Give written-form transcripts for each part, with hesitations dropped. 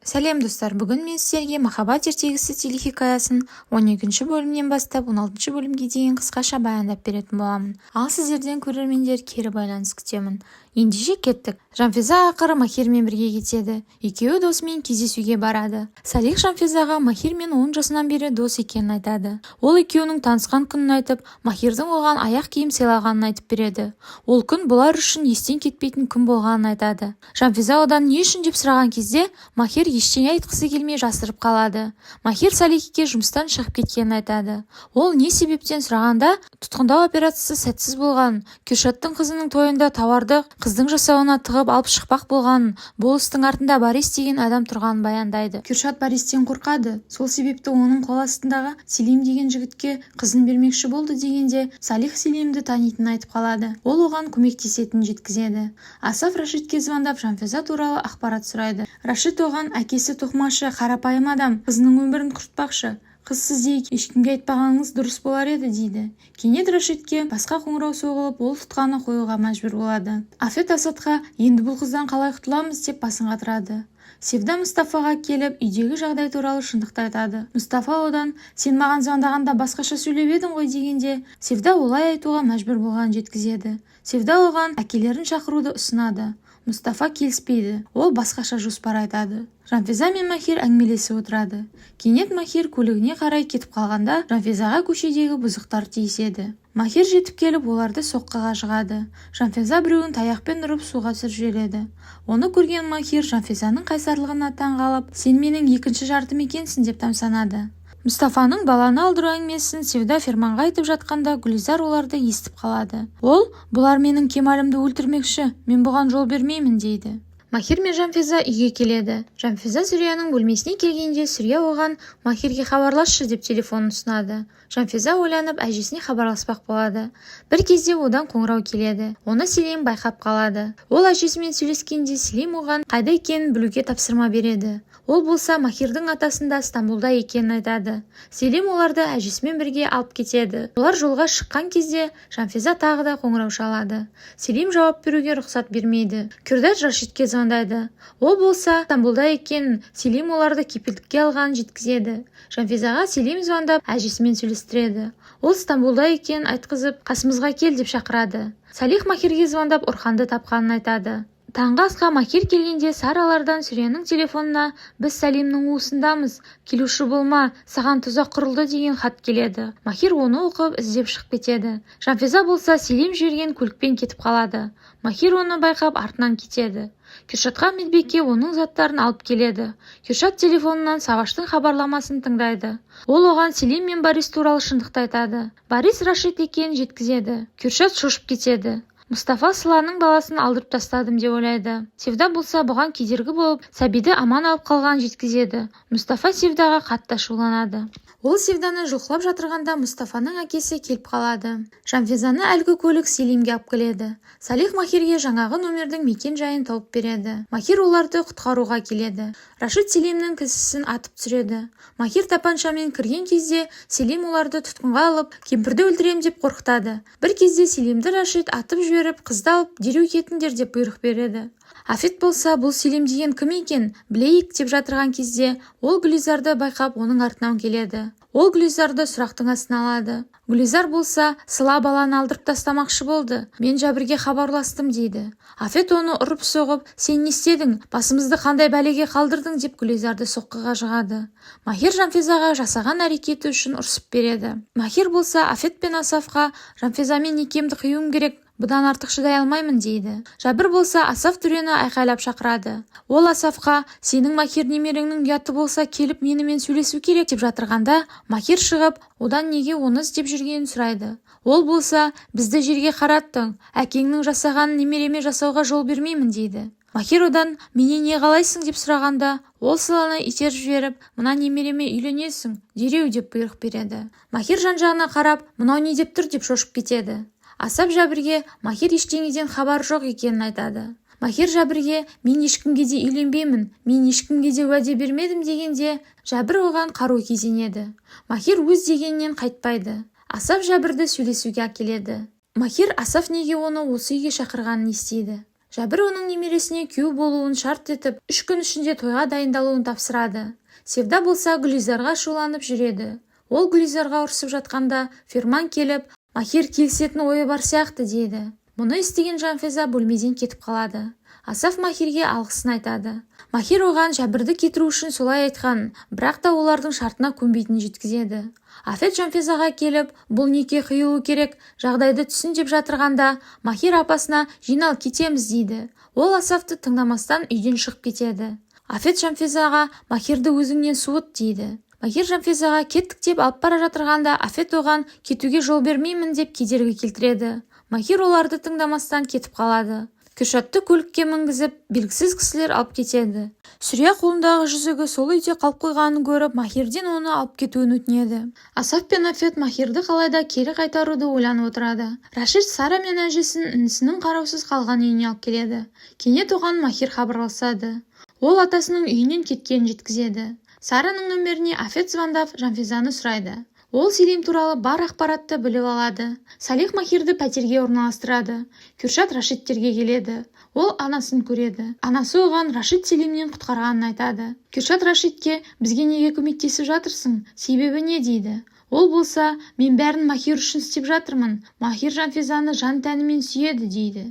Сәлем достар, бүгін мен сіздерге махаббат ертегісі телехикаясын 12-ші бөлімнен бастап 16-ші бөлімге дейін қысқаша баяндап беретін боламын. Ал сіздерден көрермендер кері байланыс күтемін. Ендеше кеттік. Жанфиза ақыры Махирмен бірге кетеді. Екеуі досымен кездесуге барады. Салих Жанфизаға Махирмен 10 жасынан бері дос екенін айтады. Ол екеуінің танысқан күнін айтып, Махирдің оған аяқ киім сыйлағанын айтып береді. Ол күн бұлар үшін естен кетпейтін күн болғанын айтады. Жанфиза одан не үшін деп сұраған кезде Махир ештеңе айтқысы келмей жасырып қалады. Махир Салихке жұмыстан шығып кеткенін айтады. Ол не себептен сұрағанда, тұтқындау операциясы сәтсіз болған, Кюршаттың қызының тойында тауарды қыздың жасауына тығып алып шықпақ болғанын, бұл істің артында Борис деген адам тұрғанын баяндайды. Кюршат Бористен қорқады. Сол себепті оның қол астындағы Селим деген жігітке қызын бермекші болды дегенде, Салих Селимді танитынын айтып қалады. Ол оған көмектесетінін жеткізеді. Асаф Рашидке звондап Жанфиза туралы ақпарат сұрайды. Рашид оған әкесі тоқмашы, қарапайым адам, қызының өмірін құртпақшы. Қыз сізде ешкімге айтпағаныңыз дұрыс болар еді дейді. Кенет Рашидке басқа қоңырау соғылып, ол тұтқаны қоюға мәжбүр болады. Афет Асадқа енді бұл қыздан қалай құтыламыз деп басын қатырады. Севда Мұстафаға келіп, үйдегі жағдай туралы шындықты айтады. Мұстафа одан, сен маған звондағанда басқаша сөйлеп едің ғой дегенде, Севда олай айтуға мәжбүр болғанын жеткізеді. Севда оған әкелерін шақыруды ұсынады. Мұстафа келіспейді. Ол басқаша жоспар айтады. Жанфиза мен Махир әңгімелесіп отырады. Кенет Махир көлігіне қарай кетіп қалғанда, Жанфизаға көшедегі бұзықтар тиіседі. Махир жетіп келіп, оларды соққыға жығады. Жанфиза біреуін таяқпен ұрып суға түсіріп жібереді. Оны көрген Махир Жанфизаның қайсарлығына таңғалып, сен менің екінші жартым екенсің деп тамсанады. Мұстафаның баланы алдыру әңгімесін Севда Ферманға айтып жатқанда Гүлзар оларды естіп қалады. Ол, бұлар менің Кемалімді өлтірмекші, мен бұған жол бермеймін дейді. Махир мен Жанфиза үйге келеді. Жанфиза Сүрияның бөлмесіне келгенде Сүрия оған Махирге хабарласшы деп телефонын ұсынады. Жанфиза ойланып әжесіне хабарласпақ болады. Бір кезде одан қоңырау келеді. Оны Селим байқап қалады. Ол әжесімен сөйлескенде Селим оған қайда екенін білуге тапсырма береді. Ол болса Махирдің атасында Стамбулда екенін айтады. Селим оларды әжесімен бірге алып кетеді. Олар жолға шыққан кезде Жанфиза тағы да қоңырау шалады. Селим жауап беруге рұқсат бермейді. Күрдат Рашидке звондайды. Ол болса Стамбулда екенін, Селим оларды кепілдікке алғанын жеткізеді. Жанфизаға Селим звондап әжесімен сөйлестіреді. Ол Стамбулда екенін айтқызып, қасымызға кел деп шақырады. Салих Махирге звондап Орханды тапқанын айтады. Таңғы асқа Махир келгенде Саралардан Сүрияның телефонына біз Сәлимнің уысындамыз, келуші болма, саған тұзақ құрылды деген хат келеді. Махир оны оқып іздеп шығып кетеді. Жанфиза болса Селим жіберген көлікпен кетіп қалады. Махир оны байқап артынан кетеді. Кюршатқа медбике оның заттарын алып келеді. Кюршат телефонынан Саваштың хабарламасын тыңдайды. Ол оған Селим мен Борис туралы шындықты айтады. Борис Рашид екенін жеткізеді. Кюршат шошып кетеді. Мұстафа Сыланың баласын алдырып тастадым деп ойлайды. Севда болса бұған кедергі болып, сәбиді аман алып қалған жеткізеді. Мұстафа Севдаға қатты ашуланады. Ол Севданы жұлқылап жатырғанда Мұстафаның әкесі келіп қалады. Жанфизаны әлгі көлік Селимге алып келеді. Салих Махирге жаңағы нөмердің мекен жайын тауып береді. Махир оларды құтқаруға келеді. Рашид Селимнің кісісін атып түсіреді. Махир тапаншамен кірген кезде Селим оларды тұтқынға алып, кемпірді өлтірем деп қорқытады. Бір кезде Селимді Рашид атып жіберіп, қызды алып дереу кетіңдер деп бұйрық береді. Афет болса, бұл Селим деген кім екен, білейік деп жатырған кезде, ол Гүлизарды байқап оның артынан келеді. Ол Гүлизарды сұрақтың астына алады. Гүлизар болса, Сыла баланы алдырып тастамақшы болды. Мен жәбірге хабарластым дейді. Афет оны ұрып соғып, сен не істедің, басымызды қандай бәлеге қалдырдың деп Гүлизарды соққыға жығады. Махир Жанфизаға жасаған әрекеті үшін ұрсып береді. Махир болса, Афет пен Асафқа Жанфизамен некемді қиюым керек, бұдан артық шыдай алмаймын дейді. Жәбір болса Асаф Түрені айқайлап шақырады. Ол Асафқа, сенің Махир немереңнің ұяты болса келіп менімен сөйлесу керек деп жатырғанда, Махир шығып, одан неге оны іздеп жүргенін сұрайды. Ол болса, бізді жерге қараттың, әкеңнің жасағанын немереме жасауға жол бермеймін дейді. Махир одан, менен не қалайсың деп сұрағанда, ол Сыланы итеріп жіберіп, мына немереме үйленесің, дереу деп бұйрық береді. Махир жан-жағына қарап, мынау не деп тұр деп шошып кетеді. Асап Жәбірге Махир ештеңеден хабар жоқ екенін айтады. Махир Жәбірге мен ешкімге де үйленбеймін, мен ешкімге де уәде бермедім дегенде, Жәбір оған қару кезенеді. Махир өз дегеннен қайтпайды. Асап Жәбірді сөйлесуге әкеледі. Махир Асаф неге оны осы үйге шақырғанын естиді. Жәбір оның немересіне күйеу болуын шарт етіп, 3 күн ішінде тойға дайындалуын тапсырады. Севда болса Гүлизарға шуланып жүреді. Ол Гүлизарға ұрсып жатқанда Ферман келіп, Махир келісетін ойы бар сияқты дейді. Мұны естіген Жанфиза бөлмеден кетіп қалады. Асаф Махирге алғысын айтады. Махир оған жәбірді кетіру үшін солай айтқан, бірақ та олардың шартына көнбейтінін жеткізеді. Афет Жанфизаға келіп, бұл неке қиылу керек, жағдайды түсін деп жатырғанда, Махир апасына жинал кетеміз дейді. Ол Асафты тыңдамастан үйден шығып кетеді. Афет Жанфизаға Махирді өзіңнен суыт дейді. Махир Жанфизаға кеттік деп алып бара жатырғанда, Афет оған кетуге жол бермеймін деп кедергі келтіреді. Махир оларды тыңдамастан кетіп қалады. Кürшатты көлікке мінгізіп, белгісіз кісілер алып кетеді. Сүрия қолындағы жүзігі сол үйде қалып қойғанын көріп, Махирден оны алып кетуін өтінеді. Асаф пен Афет Махирді қалайда кері қайтаруды ойланып отырады. Рашид Сара мен әжесін інісінің қараусыз қалған үйіне алып келеді. Кенет оған Махир хабарласады. Ол атасының үйінен кеткенін жеткізеді. Сараның нөмеріне Афет звондап Жанфизаны сұрайды. Ол Селим туралы бар ақпаратты біліп алады. Салих Махирді пәтерге орналастырады. Кürшат Рашидтерге келеді. Ол анасын көреді. Анасы оған Рашид Селимнен құтқарғанын айтады. Кürшат Рашидке бізге неге көмектесіп жатырсың? Себебі не дейді? Ол болса, мен бәрін Махир үшін істеп жатырмын. Махир Жанфизаны жан тәнімен сүйеді дейді.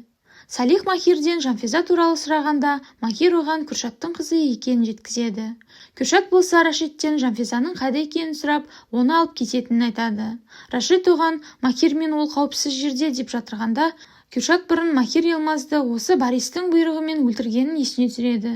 Салих Махирден Жанфиза туралы сұрағанда, Махир оған Кürшаттың қызы екенін жеткізеді. Кürшат болса Рашидтен Жанфизаның қайда екенін сұрап, оны алып кететінін айтады. Рашид оған Махир мен ол қауіпсіз жерде деп жатырғанда, Кürшат бұрын Махир Елмазды осы Баристің бұйрығымен өлтіргенін есіне түсіреді.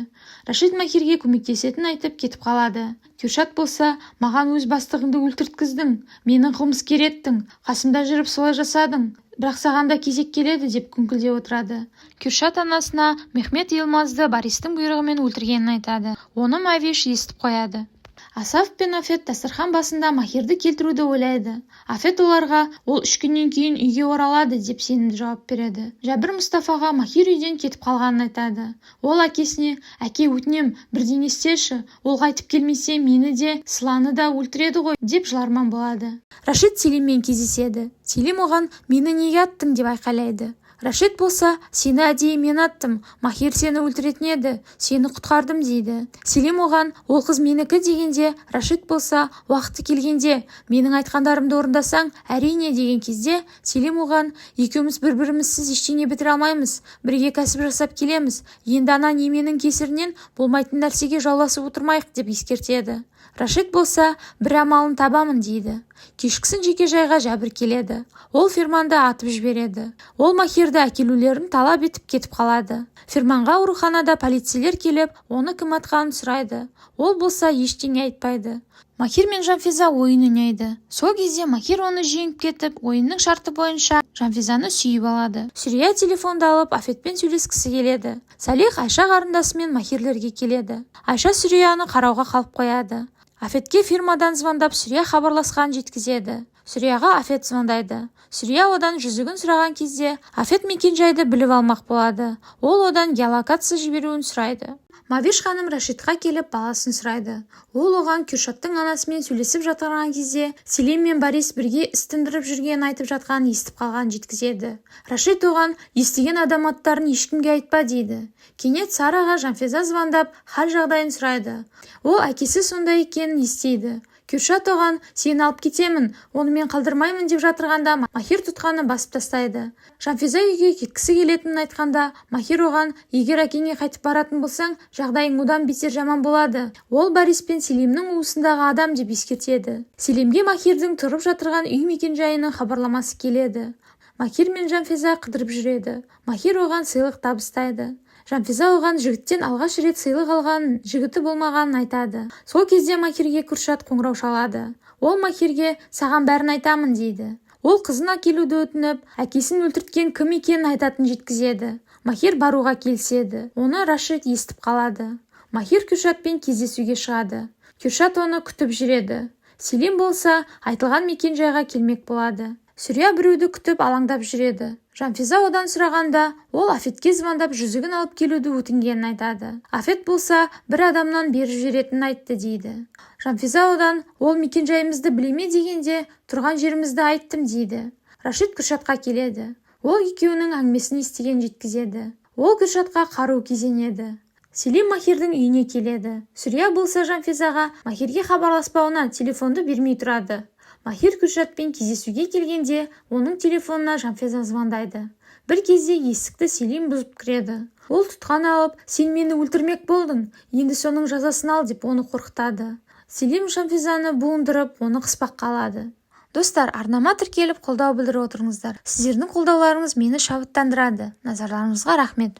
Рашид Махирге көмектесетінін айтып кетіп қалады. Кürшат болса, маған өз бастығыңды өлтірткіздің, менің қылмыскер еттің, қасымда жүріп солай жасадың. Бірақ саған да кезек келеді деп күңкілдеп отырады. Кürшат анасына Мехмет Елмазды Баристің бұйрығымен өлтіргенін айтады. Оны Мавиш естіп қояды. Асаф пен Афет дастархан басында Махирді келтіруді ойлайды. Афет оларға ол 3 күннен кейін үйге оралады деп сенімді жауап береді. Жәбір Мұстафаға Махир үйден кетіп қалғанын айтады. Ол әкесіне, әке өтінем, бірдеңе істеші, ол қайтып келмесе мені де, Сыланы да өлтіреді ғой деп жыларман болады. Рашид Селиммен кездеседі. Селим оған мені неге аттың деп айқайлайды. Рашид болса, сені әдейі мен аттым, Махир сені өлтіретін еді, сені құтқардым дейді. Селим оған, ол қыз менікі дегенде, Рашид болса, уақыты келгенде, менің айтқандарымды орындасаң, әрине деген кезде, Селим оған, екеуміз бір-бірімізсіз ештеңе бітіре алмаймыз, бірге кәсіп жасап келеміз, енді ана неменің кесірінен болмайтын нәрсеге жауласып отырмайық деп ескертеді. Рашид болса, бір амалын табамын дейді. Кешкісін жеке жайға Жәбір келеді. Ол Ферманды атып жібереді. Ол Махирді әкелулерін талап етіп кетіп қалады. Ферманға ауруханада полицейлер келіп, оны кім атқанын сұрайды. Ол болса ештеңе айтпайды. Махир мен Жанфиза ойын ойнайды. Сол кезде Махир оны жеңіп кетіп, ойынның шарты бойынша Жанфизаны сүйіп алады. Сүрия телефонды алып Афетпен сөйлескісі келеді. Салих Айша қарындасымен Махирлерге келеді. Айша Сүрияны қарауға қалып қояды. Афетке фирмадан звондап Сүрия хабарласқан жеткізеді. Сүрияға Афет звондайды. Сүрия одан жүзігін сұраған кезде Афет мекен-жайды біліп алмақ болады. Ол одан геолокация жіберуін сұрайды. Мавиш ханым Рашидқа келіп баласын сұрайды. Ол оған Кürшаттың анасымен сөйлесіп жатырған кезде Селим мен Барис бірге істіндіріп жүрген айтып жатқанын естіп қалған жеткізеді. Рашид оған естіген адам аттарын ешкімге айтпа дейді. Кенет Сараға Жанфиза звондап хал жағдайын сұрайды. Ол әкесі сондай екенін естиді. Кürшат оған, сені алып кетемін, оны мен қалдырмаймын деп жатырғанда Махир тұтқаны басып тастайды. Жанфиза үйге кеткісі келетінін айтқанда, Махир оған, егер әкеңе қайтып баратын болсаң, жағдайың одан бетер жаман болады. Ол Барис пен Селимнің уысындағы адам деп ескертеді. Селимге Махирдің тұрып жатырған үй мекен-жайының хабарламасы келеді. Махир мен Жанфиза қыдырып жүреді. Махир оған сыйлық табыстайды. Жанфиза оған жігіттен алғаш рет сыйлық алған жігіті болмағанын айтады. Сол кезде Махирге Кürшат қоңырау шалады. Ол Махирге саған бәрін айтамын дейді. Ол қызын әкелуді өтініп, әкесін өлтірткен кім екенін айтатын жеткізеді. Махир баруға келіседі. Оны Рашид естіп қалады. Махир Кürшатпен кездесуге шығады. Кürшат оны күтіп жүреді. Селим болса, айтылған мекен-жайға келмек болады. Сүрия біреуді күтіп алаңдап жүреді. Жанфиза одан сұрағанда, ол Афетке звондап жүзігін алып келуді өтінгенін айтады. Афет болса, бір адамнан беріп жіберетінін айтты дейді. Жанфиза одан, ол мекен-жайымызды білеме дегенде, тұрған жерімізді айттым дейді. Рашид Кürшатқа келеді. Ол екеуінің әңгімесін естіген жеткізеді. Ол Кürшатқа қару кезенеді. Селим Махирдің үйіне келеді. Сүрия болса Жанфизаға Махирге хабарласпауына телефонды бермей тұрады. Махир Кürшатпен кездесуге келгенде оның телефонына Жанфиза звондайды. Бір кезде есікті Селим бұзып кіреді. Ол тұтқан алып, сен мені өлтірмек болдың, енді соның жазасын ал деп оны қорқытады. Селим Жанфизаны буындырып, оны қыспаққа алады. Достар, арнама тіркеліп қолдау білдіріп отырыңыздар. Сіздердің қолдауларыңыз мені шабыттандырады. Назарларыңызға рахмет.